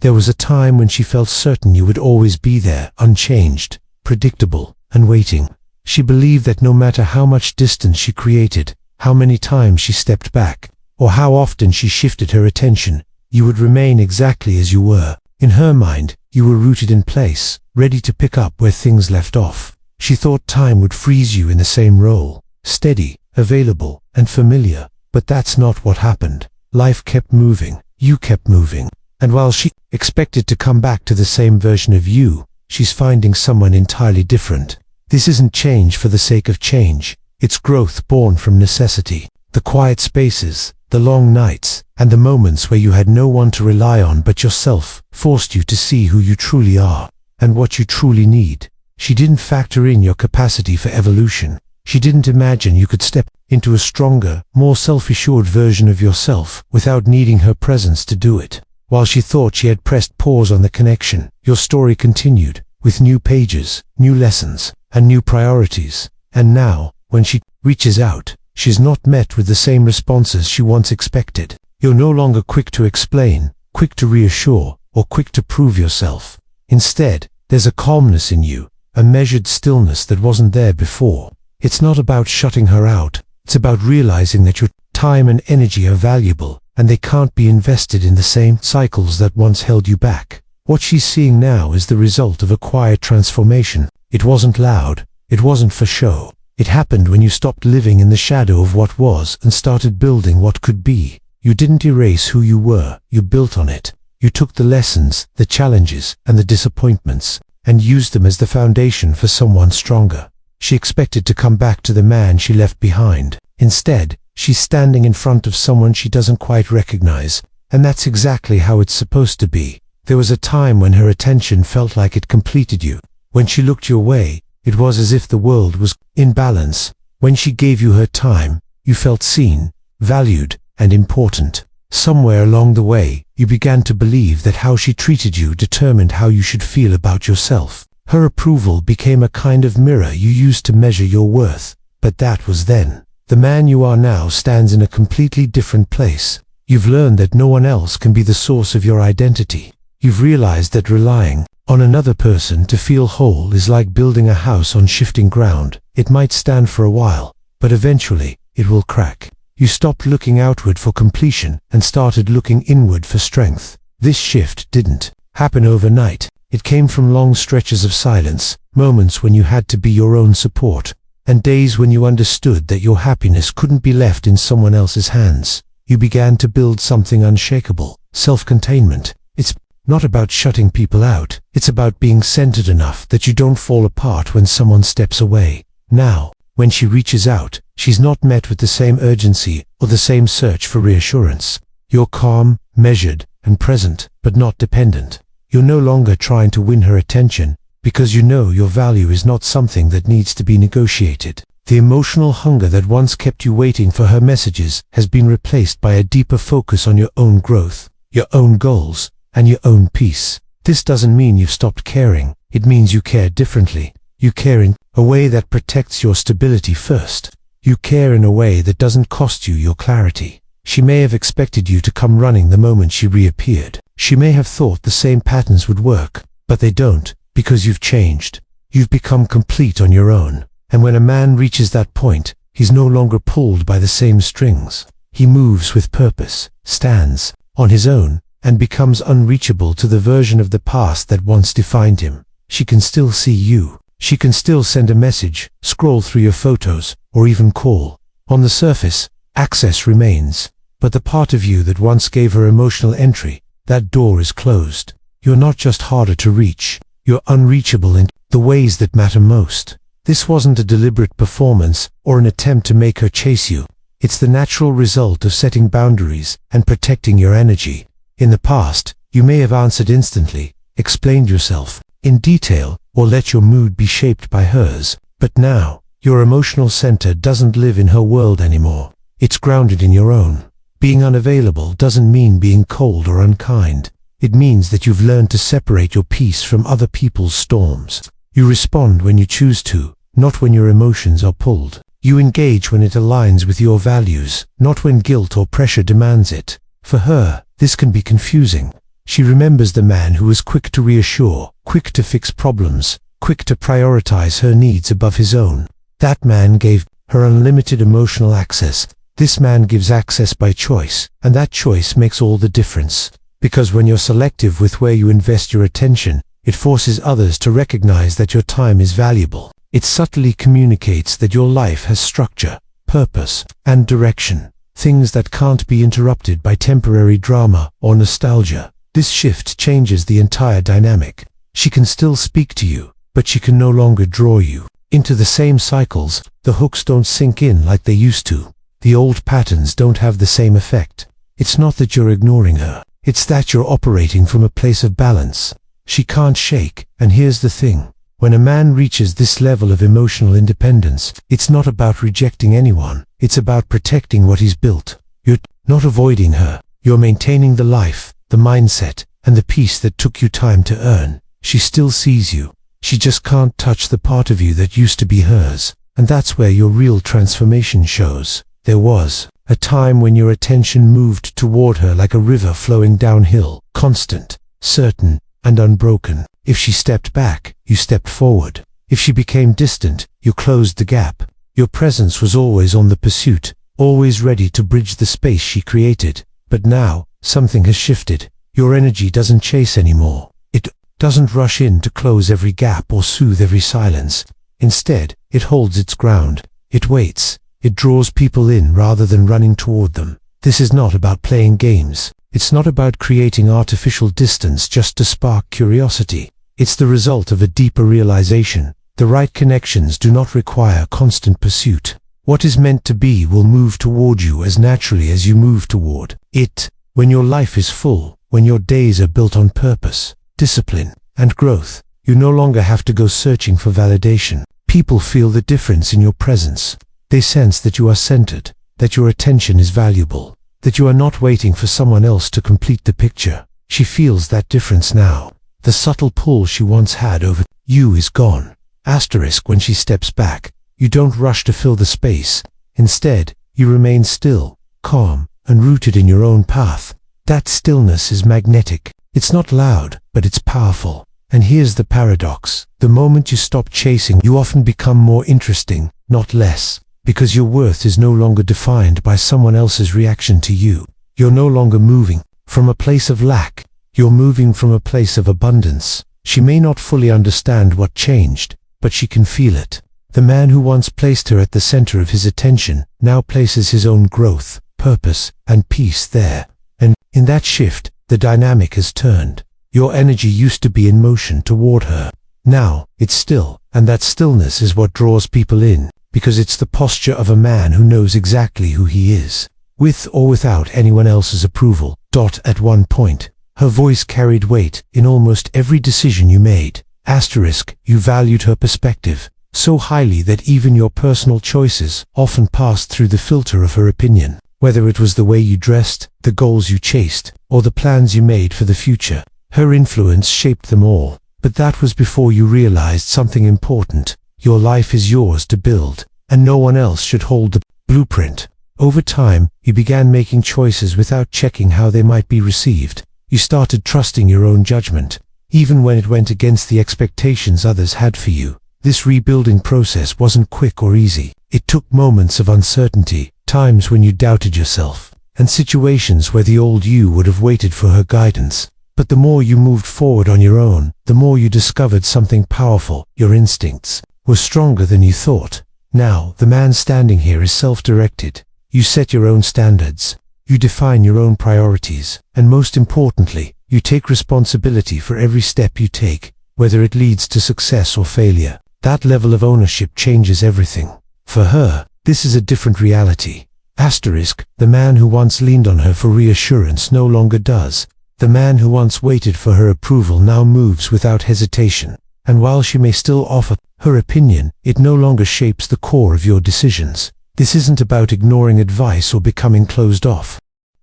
There was a time when she felt certain you would always be there, unchanged, predictable, and waiting. She believed that no matter how much distance she created, how many times she stepped back, or how often she shifted her attention, you would remain exactly as you were. In her mind, you were rooted in place, ready to pick up where things left off. She thought time would freeze you in the same role, steady, available, and familiar. But that's not what happened. Life kept moving, you kept moving. And while she expected to come back to the same version of you, she's finding someone entirely different. This isn't change for the sake of change. It's growth born from necessity. The quiet spaces, the long nights, and the moments where you had no one to rely on but yourself forced you to see who you truly are and what you truly need. She didn't factor in your capacity for evolution. She didn't imagine you could step into a stronger, more self-assured version of yourself without needing her presence to do it. While she thought she had pressed pause on the connection, your story continued, with new pages, new lessons, and new priorities. And now, when she reaches out, she's not met with the same responses she once expected. You're no longer quick to explain, quick to reassure, or quick to prove yourself. Instead, there's a calmness in you, a measured stillness that wasn't there before. It's not about shutting her out. It's about realizing that your time and energy are valuable, and they can't be invested in the same cycles that once held you back. What she's seeing now is the result of a quiet transformation. It wasn't loud. It wasn't for show. It happened when you stopped living in the shadow of what was and started building what could be. You didn't erase who you were. You built on it. You took the lessons, the challenges, and the disappointments, and used them as the foundation for someone stronger. She expected to come back to the man she left behind. Instead, she's standing in front of someone she doesn't quite recognize, and that's exactly how it's supposed to be. There was a time when her attention felt like it completed you. When she looked your way, it was as if the world was in balance. When she gave you her time, you felt seen, valued, and important. Somewhere along the way, you began to believe that how she treated you determined how you should feel about yourself. Her approval became a kind of mirror you used to measure your worth. But that was then. The man you are now stands in a completely different place. You've learned that no one else can be the source of your identity. You've realized that relying on another person to feel whole is like building a house on shifting ground. It might stand for a while, but eventually it will crack. You stopped looking outward for completion and started looking inward for strength. This shift didn't happen overnight. It came from long stretches of silence, moments when you had to be your own support, and days when you understood that your happiness couldn't be left in someone else's hands. You began to build something unshakable, self-containment. It's not about shutting people out. It's about being centered enough that you don't fall apart when someone steps away. Now, when she reaches out, she's not met with the same urgency or the same search for reassurance. You're calm, measured, and present, but not dependent. You're no longer trying to win her attention, because you know your value is not something that needs to be negotiated. The emotional hunger that once kept you waiting for her messages has been replaced by a deeper focus on your own growth, your own goals, and your own peace. This doesn't mean you've stopped caring. It means you care differently. You care in a way that protects your stability first. You care in a way that doesn't cost you your clarity. She may have expected you to come running the moment she reappeared. She may have thought the same patterns would work, but they don't, because you've changed. You've become complete on your own. And when a man reaches that point, he's no longer pulled by the same strings. He moves with purpose, stands on his own, and becomes unreachable to the version of the past that once defined him. She can still see you. She can still send a message, scroll through your photos, or even call. On the surface, access remains, but the part of you that once gave her emotional entry, that door is closed. You're not just harder to reach, you're unreachable in the ways that matter most. This wasn't a deliberate performance or an attempt to make her chase you. It's the natural result of setting boundaries and protecting your energy. In the past, you may have answered instantly, explained yourself in detail, or let your mood be shaped by hers. But now, your emotional center doesn't live in her world anymore. It's grounded in your own. Being unavailable doesn't mean being cold or unkind. It means that you've learned to separate your peace from other people's storms. You respond when you choose to, not when your emotions are pulled. You engage when it aligns with your values, not when guilt or pressure demands it. For her, this can be confusing. She remembers the man who was quick to reassure, quick to fix problems, quick to prioritize her needs above his own. That man gave her unlimited emotional access. This man gives access by choice, and that choice makes all the difference. Because when you're selective with where you invest your attention, it forces others to recognize that your time is valuable. It subtly communicates that your life has structure, purpose, and direction, things that can't be interrupted by temporary drama or nostalgia. This shift changes the entire dynamic. She can still speak to you, but she can no longer draw you into the same cycles. The hooks don't sink in like they used to. The old patterns don't have the same effect. It's not that you're ignoring her. It's that you're operating from a place of balance. She can't shake, and here's the thing. When a man reaches this level of emotional independence, it's not about rejecting anyone. It's about protecting what he's built. You're not avoiding her. You're maintaining the life, the mindset, and the peace that took you time to earn. She still sees you. She just can't touch the part of you that used to be hers. And that's where your real transformation shows. There was a time when your attention moved toward her like a river flowing downhill, constant, certain, and unbroken. If she stepped back, you stepped forward. If she became distant, you closed the gap. Your presence was always on the pursuit, always ready to bridge the space she created. But now, something has shifted. Your energy doesn't chase anymore. It doesn't rush in to close every gap or soothe every silence. Instead, it holds its ground. It waits. It draws people in rather than running toward them. This is not about playing games. It's not about creating artificial distance just to spark curiosity. It's the result of a deeper realization. The right connections do not require constant pursuit. What is meant to be will move toward you as naturally as you move toward it. When your life is full, when your days are built on purpose, discipline, and growth, you no longer have to go searching for validation. People feel the difference in your presence. They sense that you are centered, that your attention is valuable, that you are not waiting for someone else to complete the picture. She feels that difference now. The subtle pull she once had over you is gone. Asterisk. When she steps back, you don't rush to fill the space. Instead, you remain still, calm, and rooted in your own path. That stillness is magnetic. It's not loud, but it's powerful. And here's the paradox. The moment you stop chasing, you often become more interesting, not less. Because your worth is no longer defined by someone else's reaction to you. You're no longer moving from a place of lack. You're moving from a place of abundance. She may not fully understand what changed, but she can feel it. The man who once placed her at the center of his attention now places his own growth, purpose, and peace there. And in that shift, the dynamic has turned. Your energy used to be in motion toward her. Now, it's still, and that stillness is what draws people in. Because it's the posture of a man who knows exactly who he is, with or without anyone else's approval. At one point, her voice carried weight in almost every decision you made. Asterisk. You valued her perspective so highly that even your personal choices often passed through the filter of her opinion. Whether it was the way you dressed, the goals you chased, or the plans you made for the future, her influence shaped them all. But that was before you realized something important. Your life is yours to build, and no one else should hold the blueprint. Over time, you began making choices without checking how they might be received. You started trusting your own judgment, even when it went against the expectations others had for you. This rebuilding process wasn't quick or easy. It took moments of uncertainty, times when you doubted yourself, and situations where the old you would have waited for her guidance. But the more you moved forward on your own, the more you discovered something powerful. Your instincts were stronger than you thought. Now, the man standing here is self-directed. You set your own standards. You define your own priorities. And most importantly, you take responsibility for every step you take, whether it leads to success or failure. That level of ownership changes everything. For her, this is a different reality. Asterisk. The man who once leaned on her for reassurance no longer does. The man who once waited for her approval now moves without hesitation. And while she may still offer her opinion, it no longer shapes the core of your decisions. This isn't about ignoring advice or becoming closed off.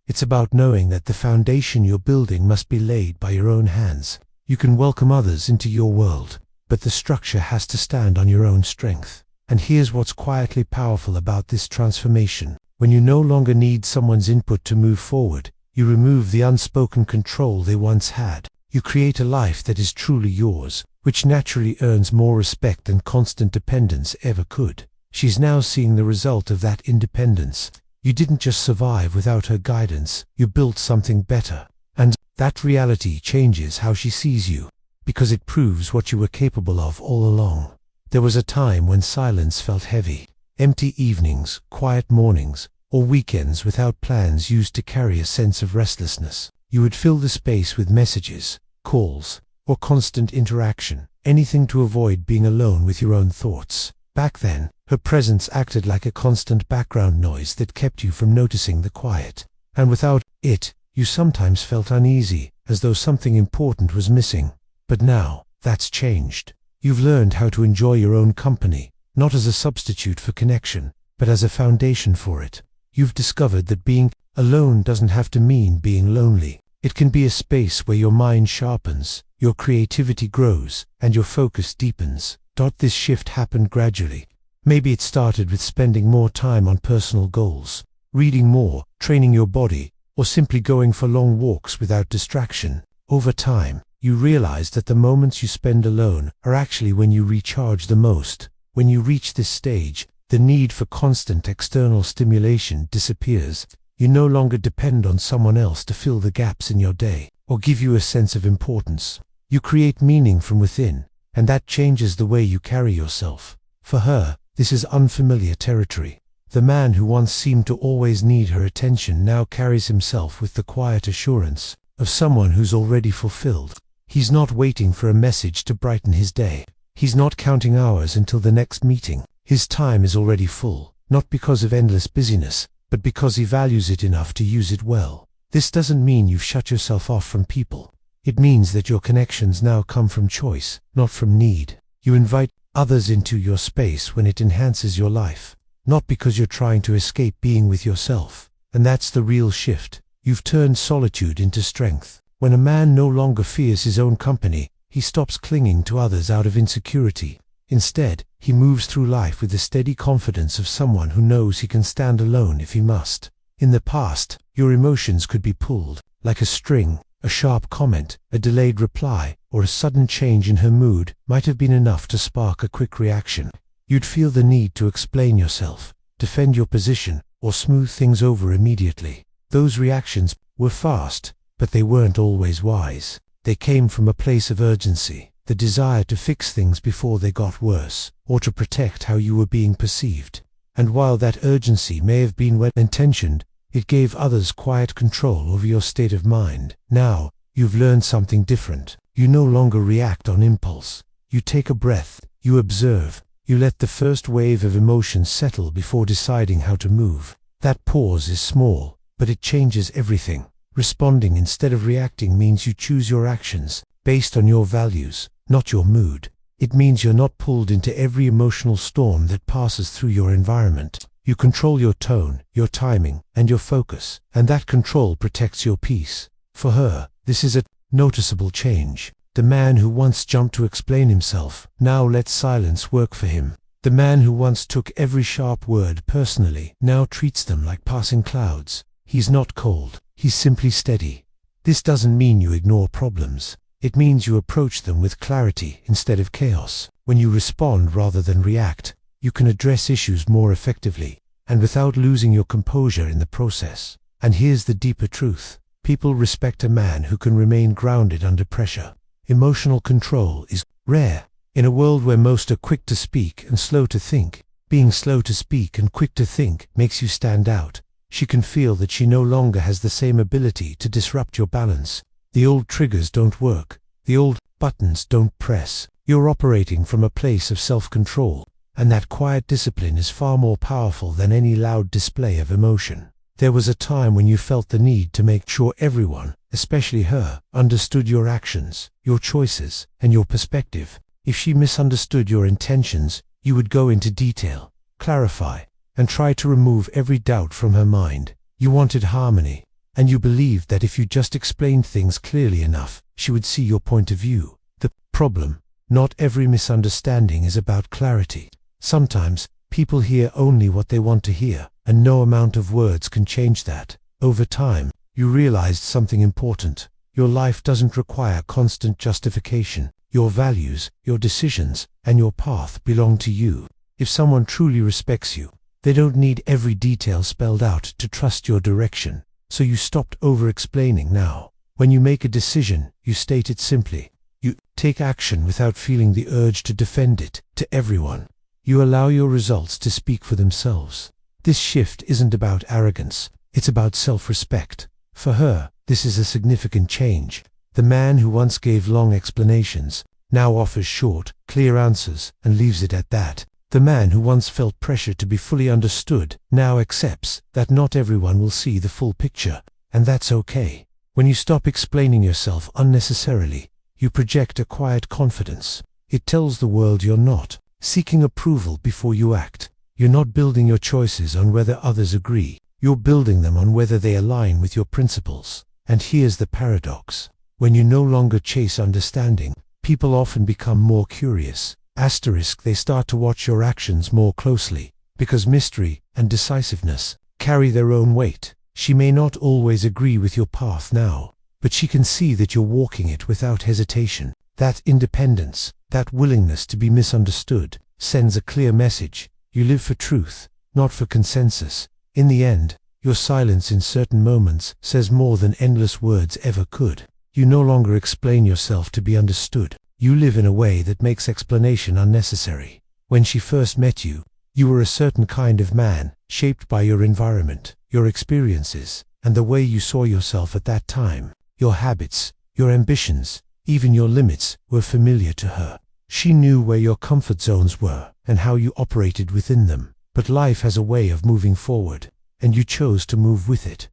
It's about knowing that the foundation you're building must be laid by your own hands. You can welcome others into your world, but the structure has to stand on your own strength. And here's what's quietly powerful about this transformation. When you no longer need someone's input to move forward, You remove the unspoken control they once had. You create a life that is truly yours, which naturally earns more respect than constant dependence ever could. She's now seeing the result of that independence. You didn't just survive without her guidance, you built something better. And that reality changes how she sees you, because it proves what you were capable of all along. There was a time when silence felt heavy. Empty evenings, quiet mornings, or weekends without plans used to carry a sense of restlessness. You would fill the space with messages, calls, or constant interaction, anything to avoid being alone with your own thoughts. Back then, her presence acted like a constant background noise that kept you from noticing the quiet. And without it, you sometimes felt uneasy, as though something important was missing. But now, that's changed. You've learned how to enjoy your own company, not as a substitute for connection, but as a foundation for it. You've discovered that being alone doesn't have to mean being lonely. It can be a space where your mind sharpens, your creativity grows, and your focus deepens. This shift happened gradually. Maybe it started with spending more time on personal goals, reading more, training your body, or simply going for long walks without distraction. Over time, you realize that the moments you spend alone are actually when you recharge the most. When you reach this stage, the need for constant external stimulation disappears. You no longer depend on someone else to fill the gaps in your day, or give you a sense of importance. You create meaning from within, and that changes the way you carry yourself. For her, this is unfamiliar territory. The man who once seemed to always need her attention now carries himself with the quiet assurance of someone who's already fulfilled. He's not waiting for a message to brighten his day. He's not counting hours until the next meeting. His time is already full, not because of endless busyness, but because he values it enough to use it well. This doesn't mean you've shut yourself off from people. It means that your connections now come from choice, not from need. You invite others into your space when it enhances your life, not because you're trying to escape being with yourself. And that's the real shift. You've turned solitude into strength. When a man no longer fears his own company, he stops clinging to others out of insecurity. Instead, he moves through life with the steady confidence of someone who knows he can stand alone if he must. In the past, your emotions could be pulled, like a string. A sharp comment, a delayed reply, or a sudden change in her mood might have been enough to spark a quick reaction. You'd feel the need to explain yourself, defend your position, or smooth things over immediately. Those reactions were fast, but they weren't always wise. They came from a place of urgency, the desire to fix things before they got worse, or to protect how you were being perceived. And while that urgency may have been well-intentioned, it gave others quiet control over your state of mind. Now, you've learned something different. You no longer react on impulse. You take a breath, you observe, you let the first wave of emotions settle before deciding how to move. That pause is small, but it changes everything. Responding instead of reacting means you choose your actions based on your values, not your mood. It means you're not pulled into every emotional storm that passes through your environment. You control your tone, your timing, and your focus, and that control protects your peace. For her, this is a noticeable change. The man who once jumped to explain himself now lets silence work for him. The man who once took every sharp word personally now treats them like passing clouds. He's not cold, he's simply steady. This doesn't mean you ignore problems. It means you approach them with clarity instead of chaos. When you respond rather than react, you can address issues more effectively, and without losing your composure in the process. And here's the deeper truth. People respect a man who can remain grounded under pressure. Emotional control is rare. In a world where most are quick to speak and slow to think, being slow to speak and quick to think makes you stand out. She can feel that she no longer has the same ability to disrupt your balance. The old triggers don't work. The old buttons don't press. You're operating from a place of self-control. And that quiet discipline is far more powerful than any loud display of emotion. There was a time when you felt the need to make sure everyone, especially her, understood your actions, your choices, and your perspective. If she misunderstood your intentions, you would go into detail, clarify, and try to remove every doubt from her mind. You wanted harmony, and you believed that if you just explained things clearly enough, she would see your point of view. The problem: not every misunderstanding is about clarity. Sometimes, people hear only what they want to hear, and no amount of words can change that. Over time, you realized something important. Your life doesn't require constant justification. Your values, your decisions, and your path belong to you. If someone truly respects you, they don't need every detail spelled out to trust your direction. So you stopped over-explaining now. When you make a decision, you state it simply. You take action without feeling the urge to defend it to everyone. You allow your results to speak for themselves. This shift isn't about arrogance, it's about self-respect. For her, this is a significant change. The man who once gave long explanations now offers short, clear answers and leaves it at that. The man who once felt pressure to be fully understood now accepts that not everyone will see the full picture, and that's okay. When you stop explaining yourself unnecessarily, you project a quiet confidence. It tells the world you're not seeking approval before you act. You're not building your choices on whether others agree. You're building them on whether they align with your principles. And here's the paradox. When you no longer chase understanding, people often become more curious. They start to watch your actions more closely, because mystery and decisiveness carry their own weight. She may not always agree with your path now, but she can see that you're walking it without hesitation. That independence, that willingness to be misunderstood, sends a clear message. You live for truth, not for consensus. In the end, your silence in certain moments says more than endless words ever could. You no longer explain yourself to be understood. You live in a way that makes explanation unnecessary. When she first met you, you were a certain kind of man, shaped by your environment, your experiences, and the way you saw yourself at that time. Your habits, your ambitions, even your limits were familiar to her. She knew where your comfort zones were and how you operated within them. But life has a way of moving forward, and you chose to move with it.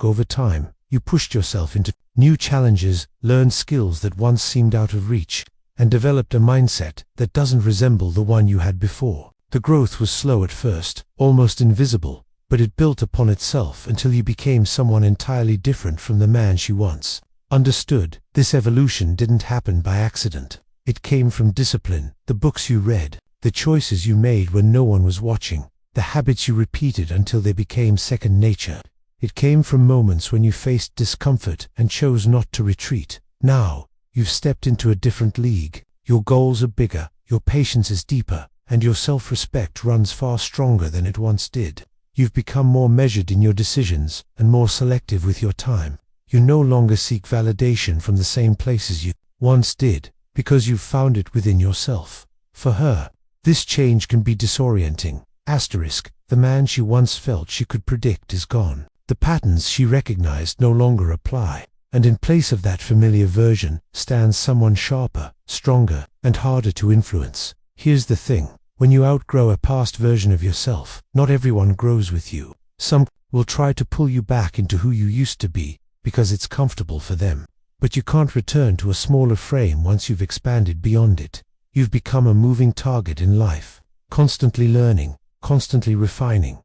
Over time, you pushed yourself into new challenges, learned skills that once seemed out of reach, and developed a mindset that doesn't resemble the one you had before. The growth was slow at first, almost invisible, but it built upon itself until you became someone entirely different from the man she once understood. This evolution didn't happen by accident. It came from discipline, the books you read, the choices you made when no one was watching, the habits you repeated until they became second nature. It came from moments when you faced discomfort and chose not to retreat. Now, you've stepped into a different league. Your goals are bigger, your patience is deeper, and your self-respect runs far stronger than it once did. You've become more measured in your decisions and more selective with your time. You no longer seek validation from the same places you once did, because you've found it within yourself. For her, this change can be disorienting. The man she once felt she could predict is gone. The patterns she recognized no longer apply, and in place of that familiar version stands someone sharper, stronger, and harder to influence. Here's the thing. When you outgrow a past version of yourself, not everyone grows with you. Some will try to pull you back into who you used to be, because it's comfortable for them. But you can't return to a smaller frame once you've expanded beyond it. You've become a moving target in life, constantly learning, constantly refining.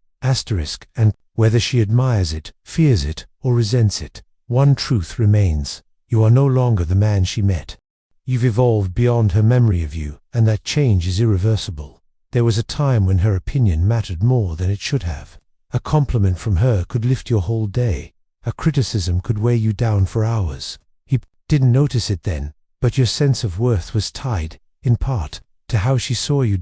And whether she admires it, fears it, or resents it, one truth remains. You are no longer the man she met. You've evolved beyond her memory of you, and that change is irreversible. There was a time when her opinion mattered more than it should have. A compliment from her could lift your whole day. A criticism could weigh you down for hours. You didn't notice it then, but your sense of worth was tied, in part, to how she saw you.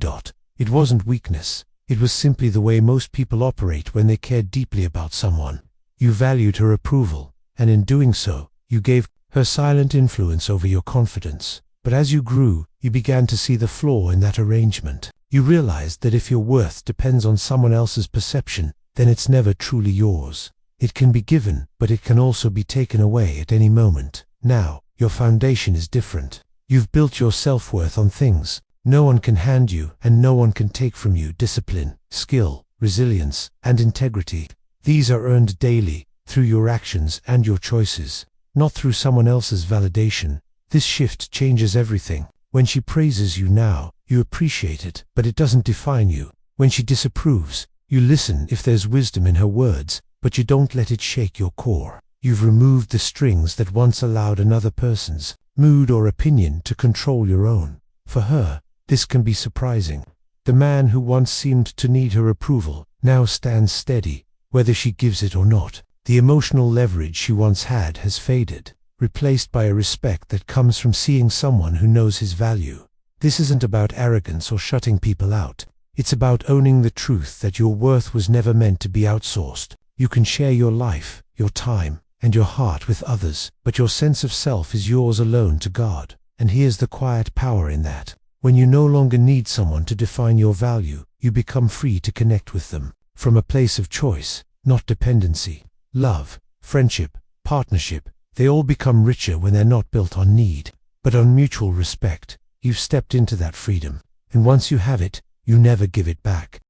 It wasn't weakness. It was simply the way most people operate when they care deeply about someone. You valued her approval, and in doing so, you gave her silent influence over your confidence. But as you grew, you began to see the flaw in that arrangement. You realized that if your worth depends on someone else's perception, then it's never truly yours. It can be given, but it can also be taken away at any moment. Now, your foundation is different. You've built your self-worth on things no one can hand you and no one can take from you: discipline, skill, resilience, and integrity. These are earned daily, through your actions and your choices, not through someone else's validation. This shift changes everything. When she praises you now, you appreciate it, but it doesn't define you. When she disapproves, you listen if there's wisdom in her words, but you don't let it shake your core. You've removed the strings that once allowed another person's mood or opinion to control your own. For her, this can be surprising. The man who once seemed to need her approval now stands steady, whether she gives it or not. The emotional leverage she once had has faded, replaced by a respect that comes from seeing someone who knows his value. This isn't about arrogance or shutting people out. It's about owning the truth that your worth was never meant to be outsourced. You can share your life, your time, and your heart with others, but your sense of self is yours alone to guard. And here's the quiet power in that. When you no longer need someone to define your value, you become free to connect with them from a place of choice, not dependency. Love, friendship, partnership, they all become richer when they're not built on need, but on mutual respect. You've stepped into that freedom, and once you have it, you never give it back.